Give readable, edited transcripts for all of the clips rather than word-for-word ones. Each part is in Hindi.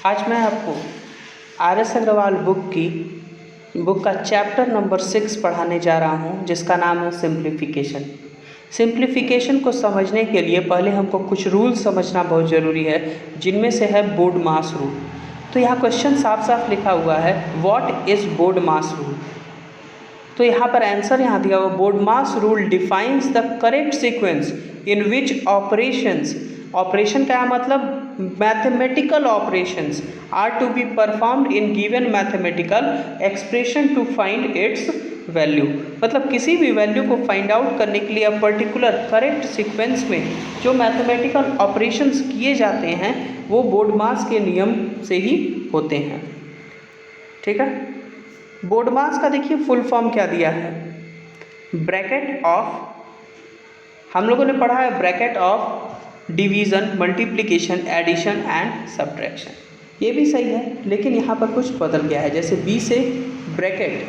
आज मैं आपको आर.एस. अग्रवाल बुक का चैप्टर नंबर 6 पढ़ाने जा रहा हूँ, जिसका नाम है सिंप्लीफिकेशन। सिंप्लीफिकेशन को समझने के लिए पहले हमको कुछ रूल समझना बहुत ज़रूरी है, जिनमें से है बोर्ड मास रूल। तो यहाँ क्वेश्चन साफ साफ लिखा हुआ है, what is BODMAS rule. तो यहाँ पर आंसर यहाँ दिया हुआ, BODMAS rule defines the correct sequence in which operation का मतलब mathematical operations are to be performed in given mathematical expression to find its value. मतलब किसी भी वैल्यू को फाइंड आउट करने के लिए पर्टिकुलर करेक्ट सीक्वेंस में जो मैथमेटिकल ऑपरेशंस किए जाते हैं वो बोर्ड मास के नियम से ही होते हैं। ठीक है, बोर्ड मास का देखिए फुल फॉर्म क्या दिया है, ब्रैकेट ऑफ, हम लोगों ने पढ़ा है bracket of division, multiplication, addition and subtraction. ये भी सही है, लेकिन यहाँ पर कुछ बदल गया है। जैसे बी से ब्रैकेट,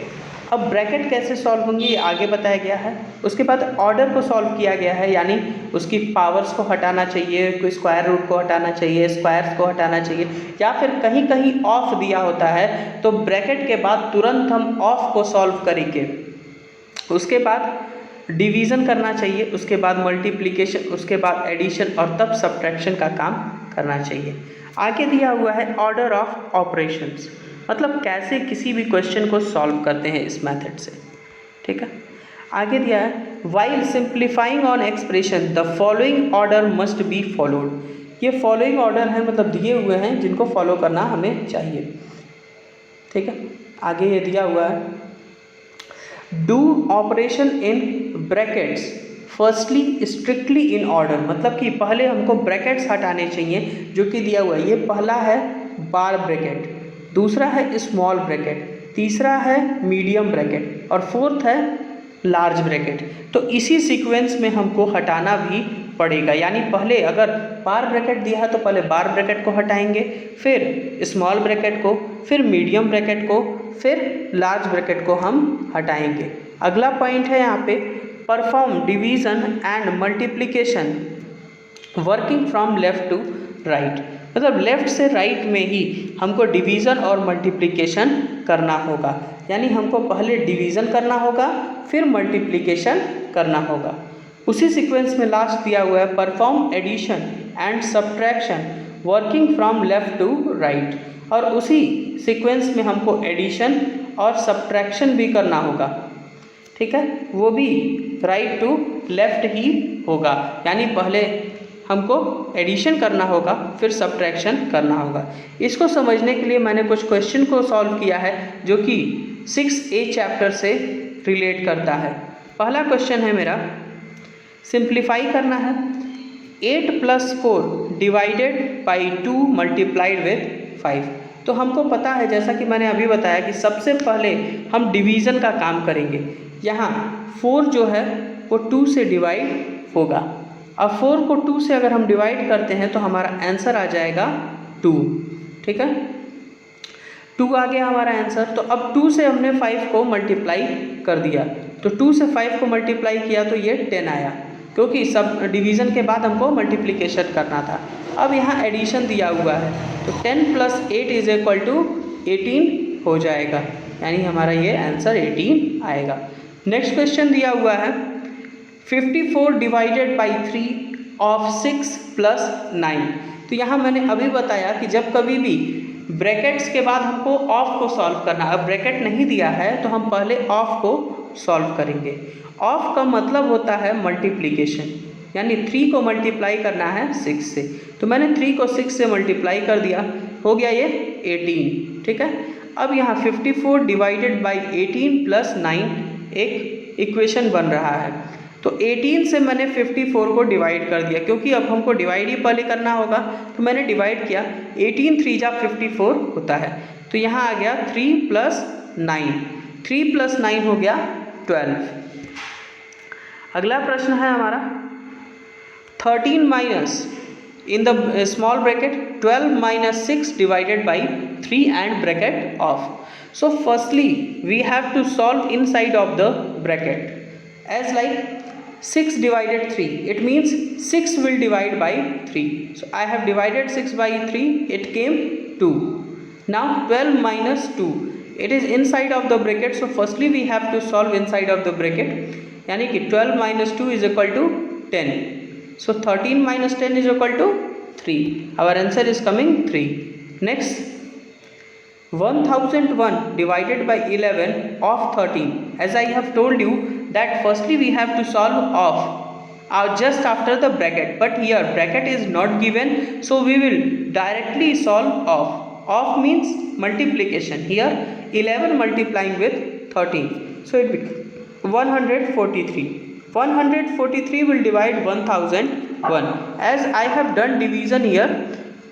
अब ब्रैकेट कैसे सॉल्व होंगी ये आगे बताया गया है। उसके बाद ऑर्डर को सॉल्व किया गया है, यानी उसकी पावर्स को हटाना चाहिए, कोई स्क्वायर रूट को हटाना चाहिए, स्क्वायर्स को हटाना चाहिए, या फिर कहीं कहीं ऑफ दिया होता है तो ब्रैकेट के बाद तुरंत हम ऑफ को सॉल्व करेंगे। उसके बाद डिवीज़न करना चाहिए, उसके बाद मल्टीप्लिकेशन, उसके बाद एडिशन और तब सब्ट्रैक्शन का काम करना चाहिए। आगे दिया हुआ है ऑर्डर ऑफ ऑपरेशंस, मतलब कैसे किसी भी क्वेश्चन को सॉल्व करते हैं इस मेथड से। ठीक है, आगे दिया है while simplifying on expression the following order must be followed. ये फॉलोइंग ऑर्डर है, मतलब दिए हुए हैं जिनको फॉलो करना हमें चाहिए। ठीक है, आगे ये दिया हुआ है do operation in brackets firstly strictly in order, मतलब कि पहले हमको ब्रैकेट्स हटाने चाहिए जो कि दिया हुआ है। ये पहला है बार ब्रैकेट, दूसरा है स्मॉल ब्रैकेट, तीसरा है मीडियम ब्रैकेट और फोर्थ है लार्ज ब्रैकेट। तो इसी सीक्वेंस में हमको हटाना भी पड़ेगा, यानी पहले अगर बार ब्रैकेट दिया है तो पहले बार ब्रैकेट को हटाएंगे, फिर स्मॉल ब्रैकेट को, फिर मीडियम ब्रैकेट को, फिर लार्ज ब्रैकेट को हम हटाएंगे। अगला पॉइंट है यहाँ पे perform division and multiplication working from left to right, मतलब लेफ़्ट से राइट में ही हमको डिवीज़न और मल्टीप्लिकेशन करना होगा, यानी हमको पहले डिवीज़न करना होगा फिर मल्टीप्लिकेशन करना होगा। उसी सीक्वेंस में लास्ट दिया हुआ है perform addition and subtraction working from left to right, और उसी सीक्वेंस में हमको एडिशन और सब्ट्रैक्शन भी करना होगा। ठीक है, वो भी राइट टू लेफ़्ट ही होगा, यानी पहले हमको एडिशन करना होगा फिर सब्ट्रैक्शन करना होगा। इसको समझने के लिए मैंने कुछ क्वेश्चन को सॉल्व किया है जो कि 6A चैप्टर से रिलेट करता है। पहला क्वेश्चन है मेरा, सिंप्लीफाई करना है 8 + 4 डिवाइडेड बाई 2 मल्टीप्लाइड विथ 5। तो हमको पता है, जैसा कि मैंने अभी बताया, कि सबसे पहले हम डिवीज़न का काम करेंगे। यहाँ 4 जो है वो 2 से डिवाइड होगा। अब 4 को 2 से अगर हम डिवाइड करते हैं तो हमारा आंसर आ जाएगा 2। ठीक है, 2 आ गया हमारा आंसर। तो अब 2 से हमने 5 को मल्टीप्लाई कर दिया, तो 2 से 5 को मल्टीप्लाई किया तो ये 10 आया, क्योंकि सब डिवीज़न के बाद हमको मल्टीप्लिकेशन करना था। अब यहाँ एडिशन दिया हुआ है, तो 10 + 8 = 18 हो जाएगा, यानी हमारा ये आंसर 18 आएगा। नेक्स्ट क्वेश्चन दिया हुआ है 54 डिवाइडेड बाई 3 ऑफ 6 + 9। तो यहाँ मैंने अभी बताया कि जब कभी भी ब्रैकेट्स के बाद हमको ऑफ को सॉल्व करना, अब ब्रैकेट नहीं दिया है तो हम पहले ऑफ को सॉल्व करेंगे। ऑफ का मतलब होता है मल्टीप्लिकेशन, यानी 3 को मल्टीप्लाई करना है 6 से, तो मैंने 3 को 6 से मल्टीप्लाई कर दिया, हो गया ये 18। ठीक है, अब यहाँ 54 डिवाइडेड बाई 18 + 9 एक इक्वेशन बन रहा है। तो 18 से मैंने 54 को डिवाइड कर दिया, क्योंकि अब हमको डिवाइड ही पहले करना होगा, तो मैंने डिवाइड किया। 18 3 जा 54 होता है, तो यहाँ आ गया 3 + 9, 3 + 9 हो गया 12। अगला प्रश्न है हमारा 13 minus in the small bracket 12 - 6 divided by 3 and bracket of. So firstly we have to solve inside of the bracket, as like 6 divided 3, it means 6 will divide by 3. So I have divided 6 by 3, it came 2. Now 12 minus 2, it is inside of the bracket, so firstly we have to solve inside of the bracket. यानी कि 12 minus 2 is equal to 10. So 13 minus 10 is equal to 3. Our answer is coming 3. Next, 1001 divided by 11 of 13. As I have told you that firstly we have to solve off just after the bracket, but here bracket is not given, so we will directly solve off. Off means multiplication. Here 11 multiplying with 13, so it becomes 143. 143 will divide 1001. As I have done division here,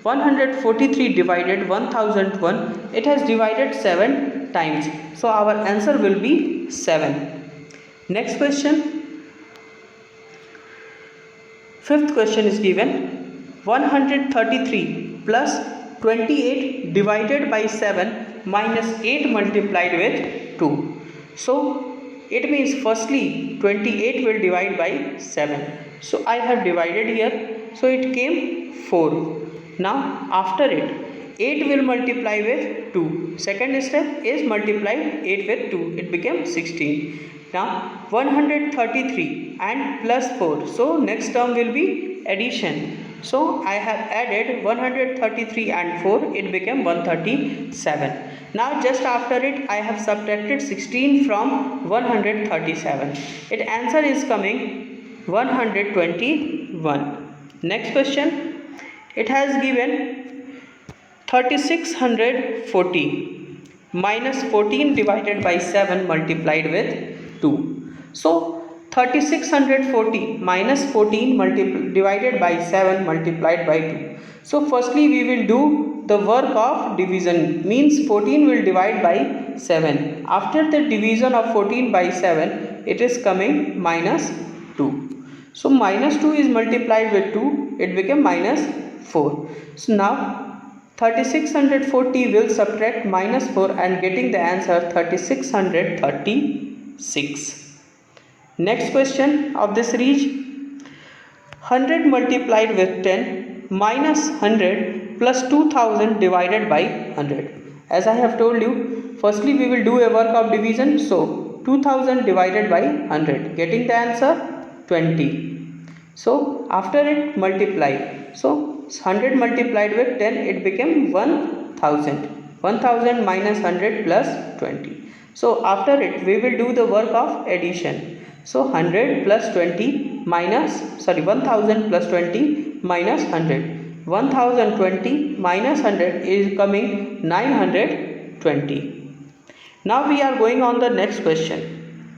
143 divided 1001, it has divided 7 times, so our answer will be 7. Next question. Fifth question is given, 133 plus 28 divided by 7 minus 8 multiplied with 2. So it means firstly 28 will divide by 7. So I have divided here, so it came 4. Now after it 8 will multiply with 2. Second step is multiplied 8 with 2. It became 16. Now 133 and plus 4. So next term will be addition. So I have added 133 and 4. It became 137. Now just after it I have subtracted 16 from 137. Its answer is coming 121. Next question. It has given 3640 minus 14 divided by 7 multiplied with 2. So 3640 minus 14 divided by 7 multiplied by 2. So firstly we will do the work of division, means 14 will divide by 7. After the division of 14 by 7, it is coming minus 2. So minus 2 is multiplied with 2, it became minus 4. So now 3640 will subtract minus 4 and getting the answer 3636. Next question of this series, 100 multiplied with 10 minus 100 plus 2000 divided by 100. As I have told you, firstly we will do a work of division, so 2000 divided by 100, getting the answer 20. So after it multiply, so 100 multiplied with 10, it became 1000. 1000 minus 100 plus 20. So after it we will do the work of addition. So 100 plus 20 minus 1000 plus 20 minus 100. 1020 minus 100 is coming 920. Now we are going on the next question.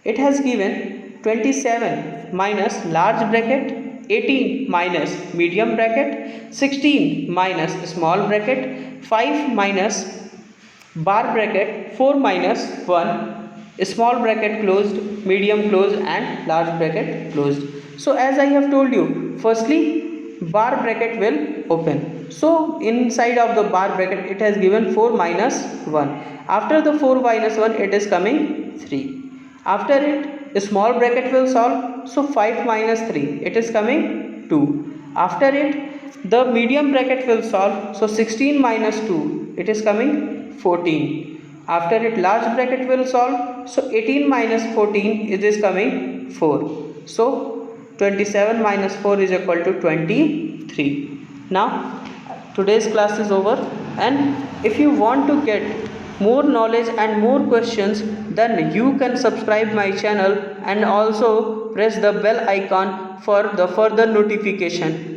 It has given 27 minus large bracket, 18 minus medium bracket, 16 minus small bracket, 5 minus bar bracket, 4 minus 1, small bracket closed, medium closed and large bracket closed. So as I have told you, firstly bar bracket will open. So inside of the bar bracket it has given 4 minus 1. After the 4 minus 1 it is coming 3. After it a small bracket will solve, so 5 minus 3, it is coming 2. After it the medium bracket will solve, so 16 minus 2, it is coming 14. After it large bracket will solve, so 18 minus 14, it is coming 4. So 27 minus 4 is equal to 23. Now today's class is over, and if you want to get more knowledge and more questions, then you can subscribe my channel and also press the bell icon for the further notification.